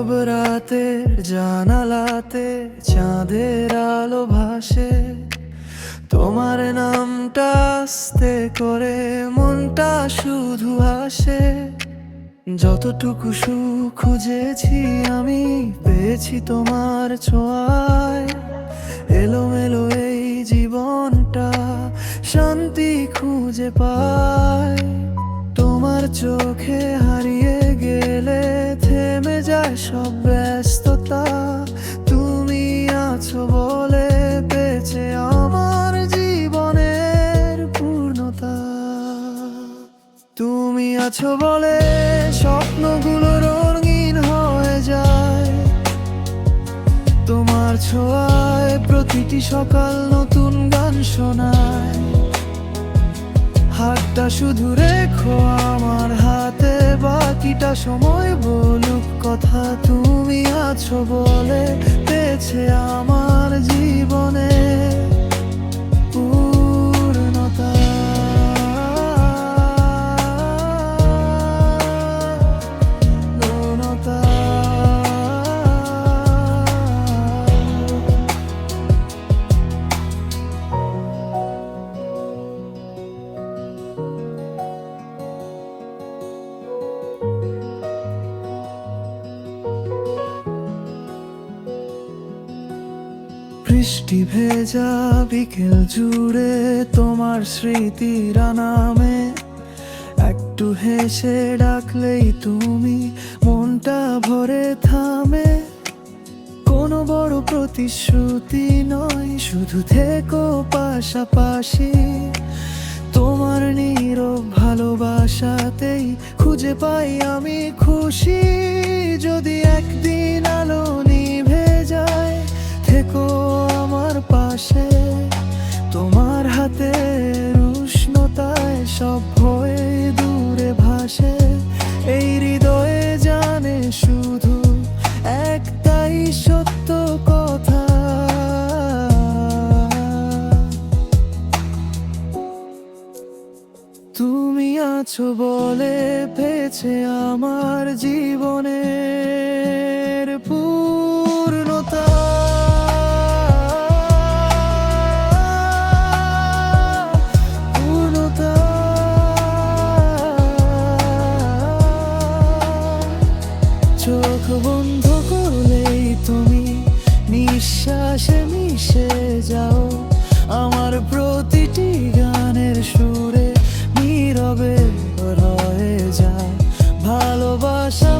নীরব রাতের জানালাতে চাঁদের আলো ভাসে, তোমার নামটা আস্তে করে মনটা শুধু হাসে। যতটুকু সুখ খুঁজেছি আমি পেয়েছি তোমার ছোঁয়ায়। এলোমেলো এই জীবনটা শান্তি খুঁজে পায়। তোমার চোখে হারিয়ে গেলে থেমে যায় সব ব্যস্ততা। তুমি আছো বলে পেয়েছে আমার জীবনের পূর্ণতা। তুমি আছো বলে স্বপ্নগুলো রঙিন হয়ে যায়। তোমার ছোঁয়ায় প্রতিটি সকাল নতুন গান শোনায়। হাতটা শুধু রেখো আমার হাতে, বাকিটা সময় বলুক কথা। তুমি আছো বলে পেয়েছে আমার জীবনে পূর্ণতা। বৃষ্টি ভেজা বিকেল জুড়ে তোমার স্মৃতির নামে একটু হেসে ডাকলেই তুমি মনটা ভরে থামে। কোনো বড় প্রতিশ্রুতি নয়, শুধু থেকো পাশাপাশি। তোমার নীরব ভালোবাসাতেই খুঁজে পাই আমি খুশি। যদি একদিন আলো নিভে যায় থেকো আমার পাশে। তোমার হাতের উষ্ণতায় সব হয়ে দূরে ভাসে। এই হৃদয়ে জানে শুধু একটাই সত্য কথা। তুমি আছো বলে পেয়েছে আমার জীবনের পূর্ণতা। চোখ বন্ধ করলেই তুমি নিঃশ্বাসে মিশে যাও। আমার প্রতিটি গানের সুরে নীরবে রয়ে যায় ভালোবাসা।